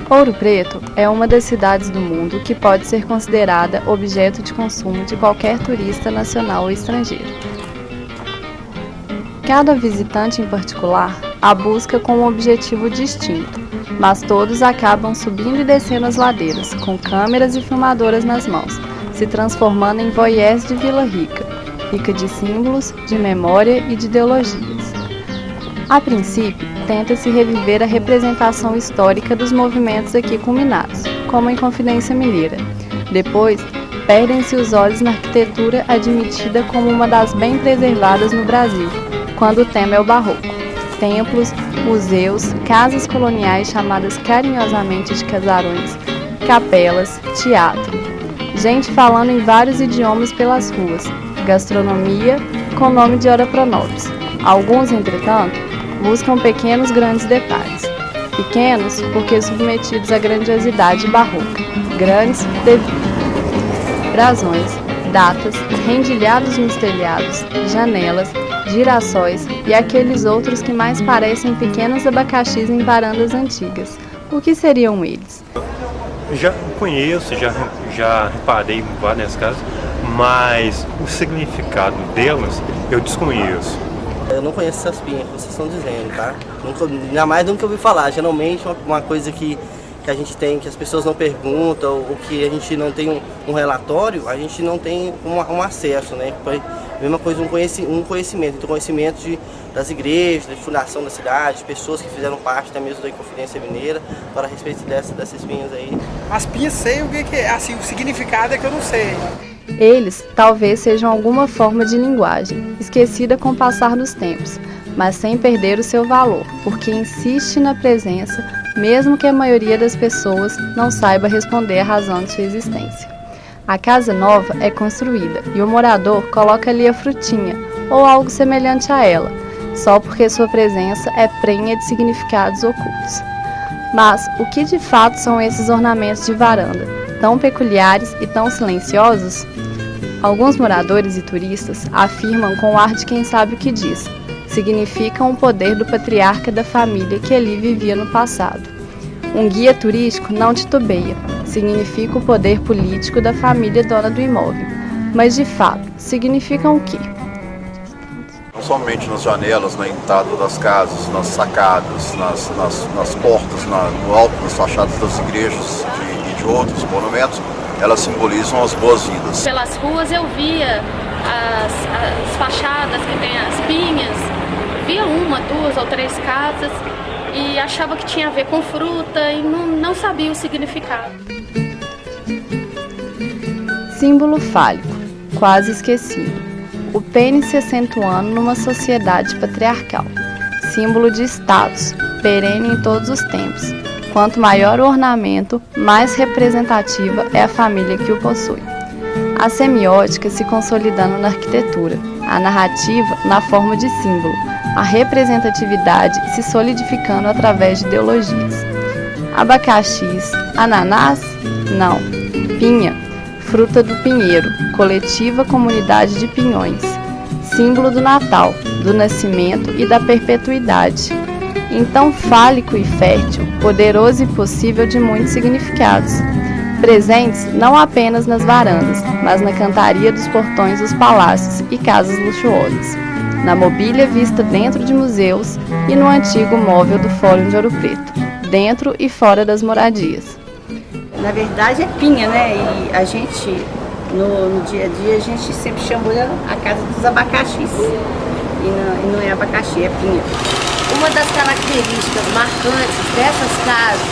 Ouro Preto é uma das cidades do mundo que pode ser considerada objeto de consumo de qualquer turista nacional ou estrangeiro. Cada visitante em particular a busca com um objetivo distinto, mas todos acabam subindo e descendo as ladeiras, com câmeras e filmadoras nas mãos, se transformando em voyeurs de Vila Rica, rica de símbolos, de memória e de ideologias. A princípio, tenta-se reviver a representação histórica dos movimentos aqui culminados, como em Confidência Mineira. Depois, perdem-se os olhos na arquitetura admitida como uma das bem preservadas no Brasil, quando o tema é o barroco. Templos, museus, casas coloniais chamadas carinhosamente de casarões, capelas, teatro. Gente falando em vários idiomas pelas ruas, gastronomia com nome de ora pronobis. Alguns, entretanto, buscam pequenos grandes detalhes. Pequenos porque submetidos à grandiosidade barroca. Grandes devido. Brasões, datas, rendilhados nos telhados, janelas, girassóis e aqueles outros que mais parecem pequenos abacaxis em varandas antigas. O que seriam eles? Já conheço, já reparei em várias casas, mas o significado delas eu desconheço. Eu não conheço essas pinhas que vocês estão dizendo, tá? Jamais nunca ouvi falar. Geralmente uma coisa que a gente tem, que as pessoas não perguntam, ou que a gente não tem um relatório, a gente não tem um acesso, né? Mesma coisa, um conhecimento. Então, conhecimento das igrejas, da fundação da cidade, pessoas que fizeram parte até mesmo da Confidência Mineira, para a respeito dessas pinhas aí. As pinhas sei o que é, assim, o significado é que eu não sei. Eles talvez sejam alguma forma de linguagem, esquecida com o passar dos tempos, mas sem perder o seu valor, porque insiste na presença, mesmo que a maioria das pessoas não saiba responder a razão de sua existência. A casa nova é construída e o morador coloca ali a frutinha, ou algo semelhante a ela, só porque sua presença é prenha de significados ocultos. Mas o que de fato são esses ornamentos de varanda, tão peculiares e tão silenciosos? Alguns moradores e turistas afirmam com o ar de quem sabe o que diz. Significam o poder do patriarca da família que ali vivia no passado. Um guia turístico não titubeia. Significa o poder político da família dona do imóvel. Mas, de fato, significam o quê? Não somente nas janelas, na entrada das casas, nas sacadas, nas portas, no alto das fachadas das igrejas e de outros monumentos, elas simbolizam as boas-vindas. Pelas ruas eu via as fachadas que tem as pinhas, via uma, duas ou três casas e achava que tinha a ver com fruta e não sabia o significado. Símbolo fálico, quase esquecido. O pênis se acentuando numa sociedade patriarcal. Símbolo de status, perene em todos os tempos. Quanto maior o ornamento, mais representativa é a família que o possui. A semiótica se consolidando na arquitetura, a narrativa na forma de símbolo, a representatividade se solidificando através de ideologias. Abacaxis, ananás? Não. Pinha, fruta do pinheiro, coletiva comunidade de pinhões. Símbolo do Natal, do nascimento e da perpetuidade. Então fálico e fértil, poderoso e possível de muitos significados. Presentes não apenas nas varandas, mas na cantaria dos portões dos palácios e casas luxuosas, na mobília vista dentro de museus e no antigo móvel do Fórum de Ouro Preto, dentro e fora das moradias. Na verdade é pinha, né? E a gente, no dia a dia, a gente sempre chamou a casa dos abacaxis. E não é abacaxi, é pinha. Uma das características marcantes dessas casas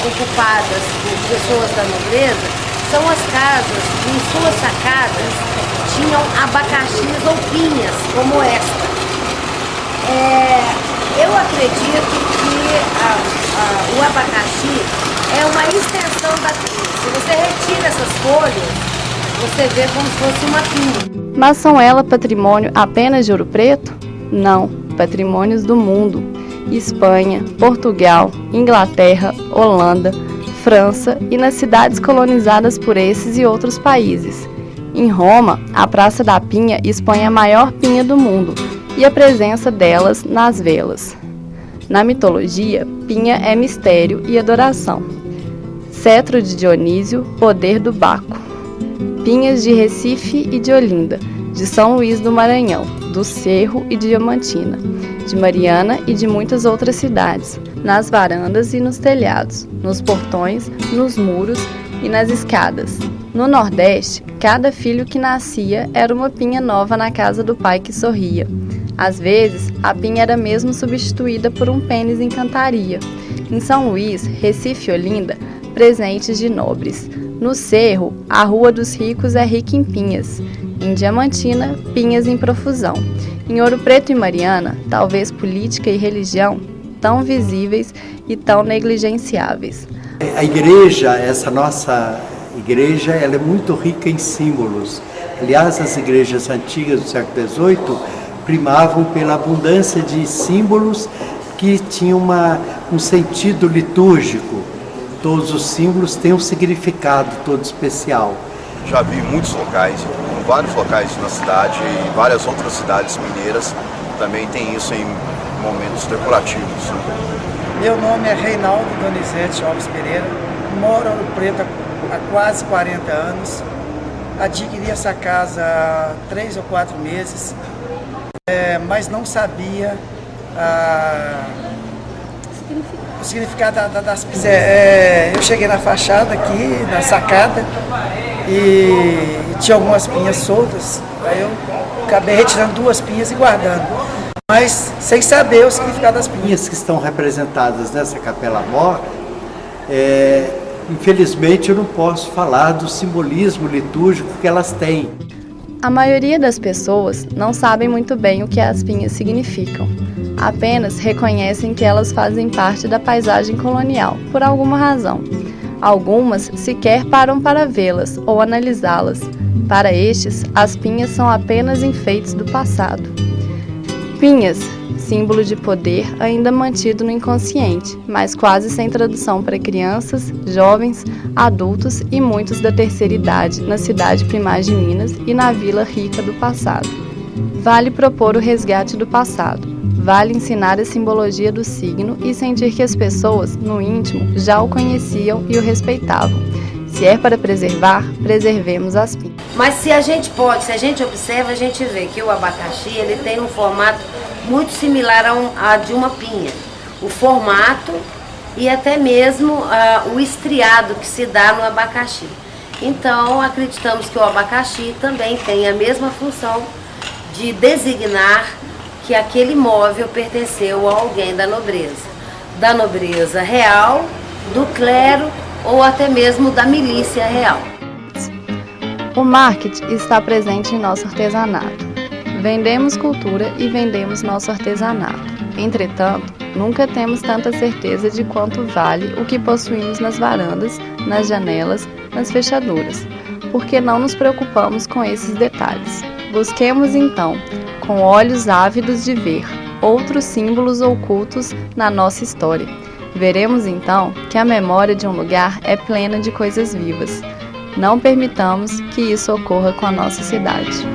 ocupadas por pessoas da nobreza são as casas que em suas sacadas tinham abacaxis ou pinhas, como esta. Eu acredito que o abacaxi é uma extensão da pinha. Se você retira essas folhas, você vê como se fosse uma pinha. Mas são elas patrimônio apenas de Ouro Preto? Não. Patrimônios do mundo, Espanha, Portugal, Inglaterra, Holanda, França e nas cidades colonizadas por esses e outros países. Em Roma, a Praça da Pinha expõe a maior pinha do mundo e a presença delas nas velas. Na mitologia, pinha é mistério e adoração. Cetro de Dionísio, poder do Baco. Pinhas de Recife e de Olinda, de São Luís do Maranhão, do Cerro e de Diamantina, de Mariana e de muitas outras cidades, nas varandas e nos telhados, nos portões, nos muros e nas escadas. No Nordeste, cada filho que nascia era uma pinha nova na casa do pai que sorria. Às vezes, a pinha era mesmo substituída por um pênis em cantaria. Em São Luís, Recife e Olinda, presentes de nobres. No Cerro, a Rua dos Ricos é rica em pinhas. Em Diamantina, pinhas em profusão. Em Ouro Preto e Mariana, talvez política e religião, tão visíveis e tão negligenciáveis. A igreja, essa nossa igreja, ela é muito rica em símbolos. Aliás, as igrejas antigas do século XVIII primavam pela abundância de símbolos que tinham um sentido litúrgico. Todos os símbolos têm um significado todo especial. Já vi muitos locais, vários locais na cidade e várias outras cidades mineiras também tem isso em momentos decorativos. Meu nome é Reinaldo Donizete Alves Pereira, moro em Ouro Preto há quase 40 anos. Adquiri essa casa há 3 ou 4 meses, mas não sabia o significado das pinhas. Eu cheguei na fachada aqui, na sacada, e tinha algumas pinhas soltas, aí eu acabei retirando 2 pinhas e guardando, mas sem saber o significado das pinhas. Pinhas que estão representadas nessa capela mor, infelizmente eu não posso falar do simbolismo litúrgico que elas têm. A maioria das pessoas não sabem muito bem o que as pinhas significam. Apenas reconhecem que elas fazem parte da paisagem colonial, por alguma razão. Algumas sequer param para vê-las ou analisá-las. Para estes, as pinhas são apenas enfeites do passado. Pinhas, símbolo de poder ainda mantido no inconsciente, mas quase sem tradução para crianças, jovens, adultos e muitos da terceira idade na cidade primaz de Minas e na Vila Rica do passado. Vale propor o resgate do passado. Vale ensinar a simbologia do signo e sentir que as pessoas, no íntimo, já o conheciam e o respeitavam. Se é para preservar, preservemos as pinhas. Mas se a gente observa, a gente vê que o abacaxi ele tem um formato muito similar a de uma pinha. O formato e até mesmo o estriado que se dá no abacaxi. Então, acreditamos que o abacaxi também tem a mesma função de designar que aquele móvel pertenceu a alguém da nobreza real, do clero ou até mesmo da milícia real. O marketing está presente em nosso artesanato. Vendemos cultura e vendemos nosso artesanato. Entretanto, nunca temos tanta certeza de quanto vale o que possuímos nas varandas, nas janelas, nas fechaduras, porque não nos preocupamos com esses detalhes. Busquemos então, com olhos ávidos de ver, outros símbolos ocultos na nossa história. Veremos então que a memória de um lugar é plena de coisas vivas. Não permitamos que isso ocorra com a nossa cidade.